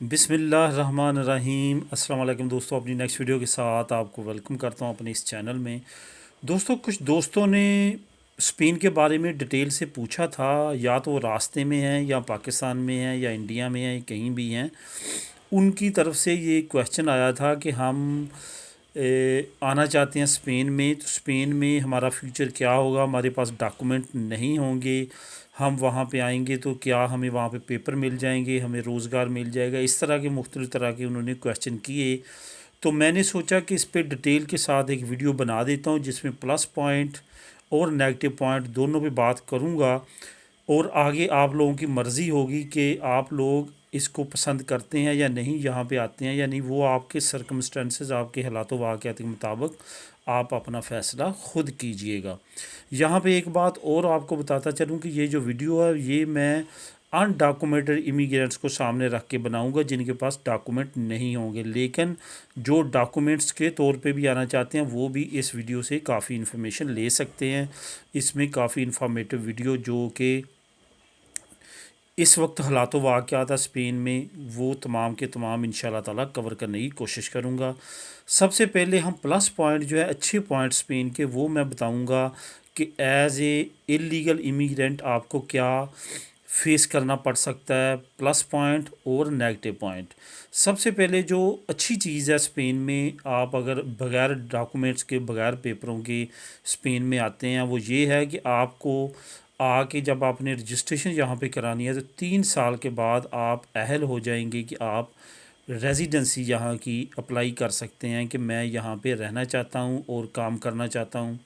बिस्मिल्लाहिर्रहमानिर्रहीम। अस्सलाम वालेकुम दोस्तों, अपनी नेक्स्ट वीडियो के साथ आपको वेलकम करता हूं अपने इस चैनल में। दोस्तों, कुछ दोस्तों ने स्पेन के बारे में डिटेल से पूछा था, या तो वो रास्ते में हैं या पाकिस्तान में हैं या इंडिया में हैं, कहीं भी हैं। उनकी तरफ से ये क्वेश्चन आया था कि हम आना चाहते हैं स्पेन में, तो स्पेन में हमारा फ्यूचर क्या होगा, हमारे पास डॉक्यूमेंट नहीं होंगे, हम वहाँ पे आएंगे तो क्या हमें वहाँ पे पेपर मिल जाएंगे, हमें रोज़गार मिल जाएगा। इस तरह के मुख्तलिफ़ तरह के उन्होंने क्वेश्चन किए। तो मैंने सोचा कि इस पे डिटेल के साथ एक वीडियो बना देता हूँ, जिसमें प्लस पॉइंट और नेगेटिव पॉइंट दोनों पे बात करूँगा। और आगे आप लोगों की मर्ज़ी होगी कि आप लोग इसको पसंद करते हैं या नहीं, यहाँ पे आते हैं या नहीं। वो आपके सर्कमस्टेंसेस, आपके हालात वाक़यात के मुताबिक आप अपना फ़ैसला ख़ुद कीजिएगा। यहाँ पे एक बात और आपको बताता चलूँ कि ये जो वीडियो है ये मैं अनडॉक्यूमेंटेड इमिग्रेंट्स को सामने रख के बनाऊंगा, जिनके पास डॉक्यूमेंट नहीं होंगे, लेकिन जो डॉक्यूमेंट्स के तौर पे भी आना चाहते हैं वो भी इस वीडियो से काफ़ी इन्फॉर्मेशन ले सकते हैं। इसमें काफ़ी इन्फॉर्मेटिव वीडियो जो कि इस वक्त हालात वाक़यात स्पेन में, वो तमाम के तमाम इंशाल्लाह ताला कवर करने की कोशिश करूँगा। सबसे पहले हम प्लस पॉइंट जो है, अच्छे पॉइंट स्पेन के, वो मैं बताऊँगा कि एज़ ए इलीगल इमिग्रेंट आपको क्या फेस करना पड़ सकता है, प्लस पॉइंट और नेगेटिव पॉइंट। सबसे पहले जो अच्छी चीज़ है स्पेन में, आप अगर बग़ैर डॉक्यूमेंट्स के, बग़ैर पेपरों के स्पेन में आते हैं, वो ये है कि आपको आके जब आपने रजिस्ट्रेशन यहाँ पे करानी है तो 3 साल के बाद आप अहल हो जाएंगे कि आप रेजिडेंसी यहाँ की अप्लाई कर सकते हैं कि मैं यहाँ पे रहना चाहता हूँ और काम करना चाहता हूँ।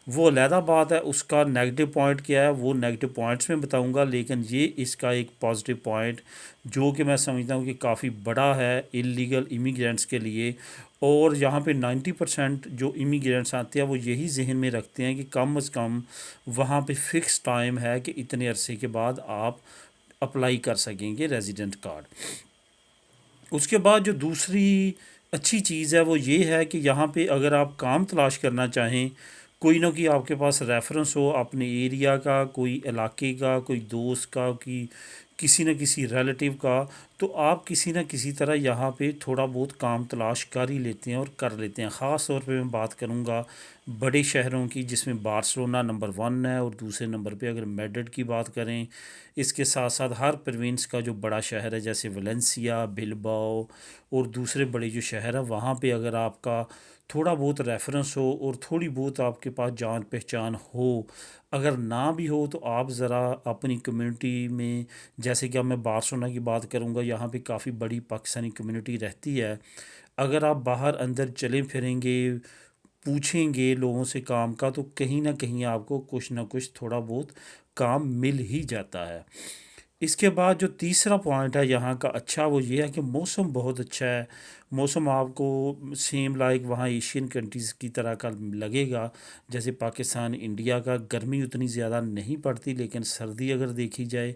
वो अलहदा बात है, उसका नेगेटिव पॉइंट क्या है वो नेगेटिव पॉइंट्स में बताऊंगा, लेकिन ये इसका एक पॉजिटिव पॉइंट जो कि मैं समझता हूँ कि काफ़ी बड़ा है इलीगल इमिग्रेंट्स के लिए। और यहाँ पे 90% जो इमिग्रेंट्स आते हैं वो यही जहन में रखते हैं कि कम अज़ कम वहाँ पे फ़िक्स टाइम है कि इतने अरसे के बाद आप अप्लाई कर सकेंगे रेजिडेंट कार्ड। उसके बाद जो दूसरी अच्छी चीज़ है वो ये है कि यहाँ पे अगर आप काम तलाश करना चाहें, कोई ना कोई आपके पास रेफरेंस हो अपने एरिया का, कोई इलाके का, कोई दोस्त का, कि किसी न किसी रिलेटिव का, तो आप किसी न किसी तरह यहाँ पे थोड़ा बहुत काम तलाश कर ही लेते हैं और कर लेते हैं। ख़ास तौर पे मैं बात करूँगा बड़े शहरों की, जिसमें बार्सिलोना नंबर 1 है, और दूसरे नंबर पे अगर मैड्रिड की बात करें। इसके साथ साथ हर प्रोविंस का जो बड़ा शहर है, जैसे वलेंसिया, बिलबाओ और दूसरे बड़े जो शहर है, वहाँ पे अगर आपका थोड़ा बहुत रेफरेंस हो और थोड़ी बहुत आपके पास जान पहचान हो, अगर ना भी हो तो आप ज़रा अपनी कम्युनिटी में, जैसे कि अब मैं बार्सिलोना की बात करूँगा, यहाँ पे काफ़ी बड़ी पाकिस्तानी कम्युनिटी रहती है। अगर आप बाहर अंदर चले फिरेंगे, पूछेंगे लोगों से काम का, तो कहीं ना कहीं आपको कुछ ना कुछ थोड़ा बहुत काम मिल ही जाता है। इसके बाद जो तीसरा पॉइंट है यहाँ का अच्छा, वो ये है कि मौसम बहुत अच्छा है। मौसम आपको सेम लाइक वहाँ एशियन कंट्रीज़ की तरह का लगेगा, जैसे पाकिस्तान, इंडिया का। गर्मी उतनी ज़्यादा नहीं पड़ती, लेकिन सर्दी अगर देखी जाए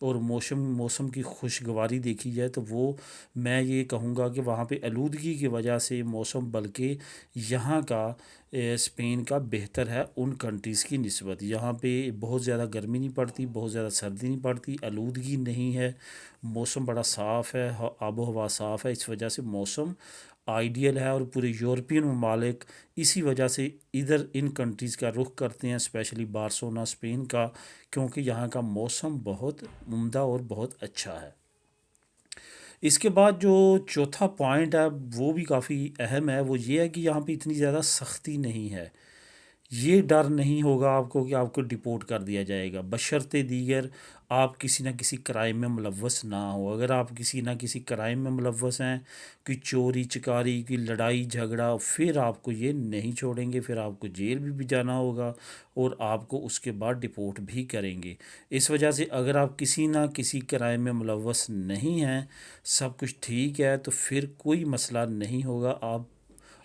और मौसम मौसम की खुशगवारी देखी जाए, तो वो मैं ये कहूँगा कि वहाँ पे आलूदगी की वजह से मौसम बल्कि यहाँ का स्पेन का बेहतर है उन कंट्रीज़ की निस्बत। यहाँ पे बहुत ज़्यादा गर्मी नहीं पड़ती, बहुत ज़्यादा सर्दी नहीं पड़ती, आलूदगी नहीं है, मौसम बड़ा साफ़ है, आबो हवा साफ़ है। इस वजह से मौसम आइडियल है, और पूरे यूरोपियन ममालिक इसी वजह से इधर इन कंट्रीज़ का रुख करते हैं, स्पेशली बार्सिलोना स्पेन का, क्योंकि यहाँ का मौसम बहुत उम्दा और बहुत अच्छा है। इसके बाद जो चौथा पॉइंट है वो भी काफ़ी अहम है, वो ये है कि यहाँ पे इतनी ज़्यादा सख्ती नहीं है। ये डर नहीं होगा आपको कि आपको डिपोर्ट कर दिया जाएगा, बशर्ते दीगर आप किसी न किसी क्राइम में मुलव्वस ना हो। अगर आप किसी न किसी क्राइम में मुलव्वस हैं, कि चोरी चकारी की, लड़ाई झगड़ा, फिर आपको ये नहीं छोड़ेंगे, फिर आपको जेल भी जाना होगा और आपको उसके बाद डिपोर्ट भी करेंगे। इस वजह से अगर आप किसी ना किसी क्राइम में मुलव्वस नहीं हैं, सब कुछ ठीक है, तो फिर कोई मसला नहीं होगा,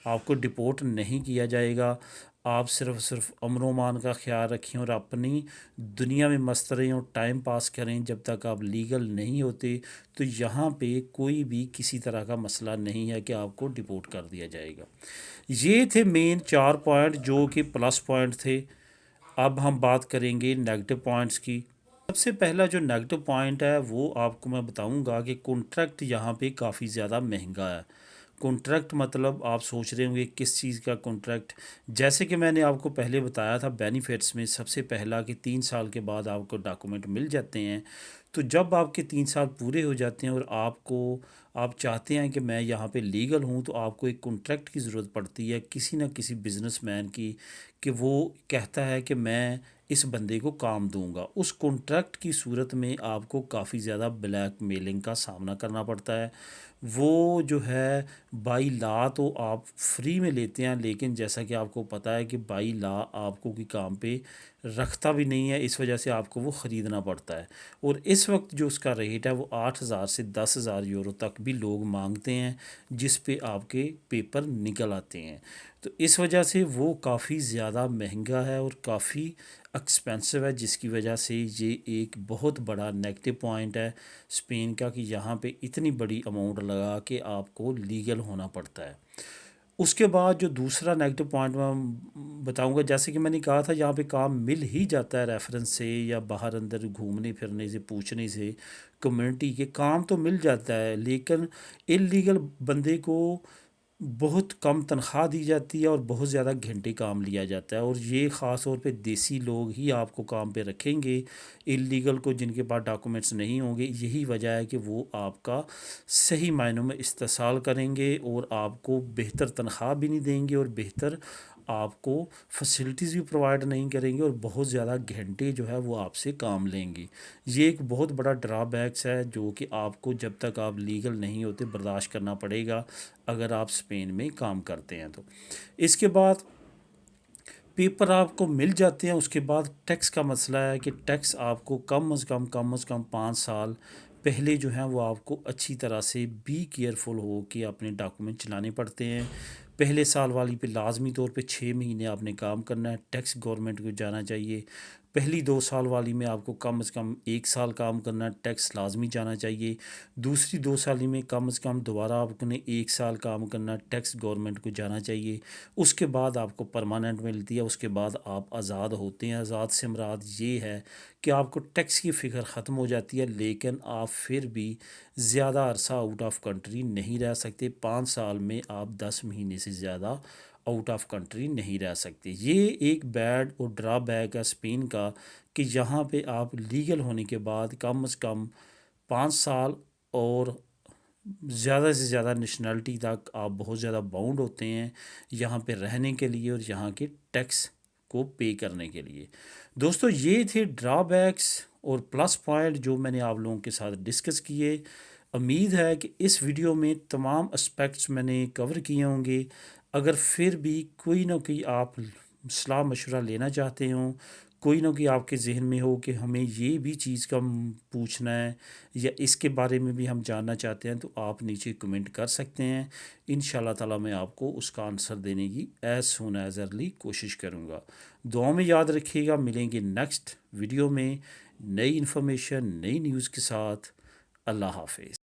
आपको डिपोर्ट नहीं किया जाएगा। आप सिर्फ अमन-ओ-अमान का ख़्याल रखें और अपनी दुनिया में मस्त रहें और टाइम पास करें जब तक आप लीगल नहीं होते। तो यहाँ पे कोई भी किसी तरह का मसला नहीं है कि आपको डिपोर्ट कर दिया जाएगा। ये थे मेन 4 पॉइंट जो कि प्लस पॉइंट थे। अब हम बात करेंगे नेगेटिव पॉइंट्स की। सबसे पहला जो नेगेटिव पॉइंट है वो आपको मैं बताऊंगा कि कॉन्ट्रैक्ट यहाँ पे काफ़ी ज़्यादा महंगा है। कॉन्ट्रैक्ट मतलब आप सोच रहे होंगे किस चीज़ का कॉन्ट्रैक्ट। जैसे कि मैंने आपको पहले बताया था बेनिफिट्स में सबसे पहला कि 3 साल के बाद आपको डॉक्यूमेंट मिल जाते हैं। तो जब आपके 3 साल पूरे हो जाते हैं और आप चाहते हैं कि मैं यहाँ पे लीगल हूँ, तो आपको एक कॉन्ट्रैक्ट की ज़रूरत पड़ती है किसी न किसी बिजनेसमैन की, कि वो कहता है कि मैं इस बंदे को काम दूंगा। उस कॉन्ट्रैक्ट की सूरत में आपको काफ़ी ज़्यादा ब्लैक मेलिंग का सामना करना पड़ता है। वो जो है बाई लॉ तो आप फ्री में लेते हैं, लेकिन जैसा कि आपको पता है कि बाई लॉ आपको की काम पे रखता भी नहीं है, इस वजह से आपको वो ख़रीदना पड़ता है। और इस वक्त जो उसका रेट है वो 8,000 से 10,000 यूरो तक भी लोग मांगते हैं, जिस पे आपके पेपर निकल आते हैं। तो इस वजह से वो काफ़ी ज़्यादा महंगा है और काफ़ी एक्सपेंसिव है, जिसकी वजह से ये एक बहुत बड़ा नेगेटिव पॉइंट है स्पेन का, कि यहाँ पे इतनी बड़ी अमाउंट लगा के आपको लीगल होना पड़ता है। उसके बाद जो दूसरा नेगेटिव पॉइंट मैं बताऊंगा, जैसे कि मैंने कहा था यहाँ पे काम मिल ही जाता है रेफरेंस से या बाहर अंदर घूमने फिरने से, पूछने से, कम्युनिटी के काम तो मिल जाता है, लेकिन इलीगल बंदे को बहुत कम तनख्वाह दी जाती है और बहुत ज़्यादा घंटे काम लिया जाता है। और ये ख़ास तौर पे देसी लोग ही आपको काम पे रखेंगे, इलीगल को जिनके पास डॉक्यूमेंट्स नहीं होंगे। यही वजह है कि वो आपका सही मायनों में इस्तेसाल करेंगे और आपको बेहतर तनख्वाह भी नहीं देंगे और बेहतर आपको फैसिलिटीज़ भी प्रोवाइड नहीं करेंगे और बहुत ज़्यादा घंटे जो है वो आपसे काम लेंगे। ये एक बहुत बड़ा ड्रॉबैक्स है जो कि आपको जब तक आप लीगल नहीं होते बर्दाश्त करना पड़ेगा, अगर आप स्पेन में काम करते हैं तो। इसके बाद पेपर आपको मिल जाते हैं। उसके बाद टैक्स का मसला है कि टैक्स आपको कम से कम 5 साल पहले जो है वो आपको अच्छी तरह से बी केयरफुल हो के अपने डॉक्यूमेंट चलाने पड़ते हैं। पहले साल वाली पे लाजमी तौर पे 6 महीने आपने काम करना है, टैक्स गवर्नमेंट को जाना चाहिए। पहली 2 साल वाली में आपको कम से कम 1 साल काम करना है, टैक्स लाजमी जाना चाहिए। दूसरी 2 साली में कम से कम दोबारा आपने 1 साल काम करना है, टैक्स गवर्नमेंट को जाना चाहिए। उसके बाद आपको परमानेंट मिलती है, उसके बाद आप आज़ाद होते हैं। आज़ाद से मुराद ये है कि आपको टैक्स की फ़िक्र ख़त्म हो जाती है, लेकिन आप फिर भी ज़्यादा अरसा आउट ऑफ कंट्री नहीं रह सकते। 5 साल में आप 10 महीने से ज़्यादा आउट ऑफ कंट्री नहीं रह सकते। ये एक बैड और ड्रॉबैक है स्पेन का, कि यहाँ पे आप लीगल होने के बाद कम से कम 5 साल और ज़्यादा से ज़्यादा नेशनलिटी तक आप बहुत ज़्यादा बाउंड होते हैं यहाँ पे रहने के लिए और यहाँ के टैक्स को पे करने के लिए। दोस्तों, ये थे ड्रॉबैक्स और प्लस पॉइंट जो मैंने आप लोगों के साथ डिस्कस किए। उम्मीद है कि इस वीडियो में तमाम एस्पेक्ट्स मैंने कवर किए होंगे। अगर फिर भी कोई ना कोई आप सलाह मशवरा लेना चाहते हो, कोई ना कोई आपके ज़हन में हो कि हमें ये भी चीज़ का पूछना है या इसके बारे में भी हम जानना चाहते हैं, तो आप नीचे कमेंट कर सकते हैं। इंशाल्लाह ताला मैं आपको उसका आंसर देने की एज़ सून एज़ अर्ली कोशिश करूँगा। दुआ में याद रखिएगा, मिलेंगे नेक्स्ट वीडियो में नई इन्फॉर्मेशन, नई न्यूज़ के साथ। अल्लाह हाफिज़।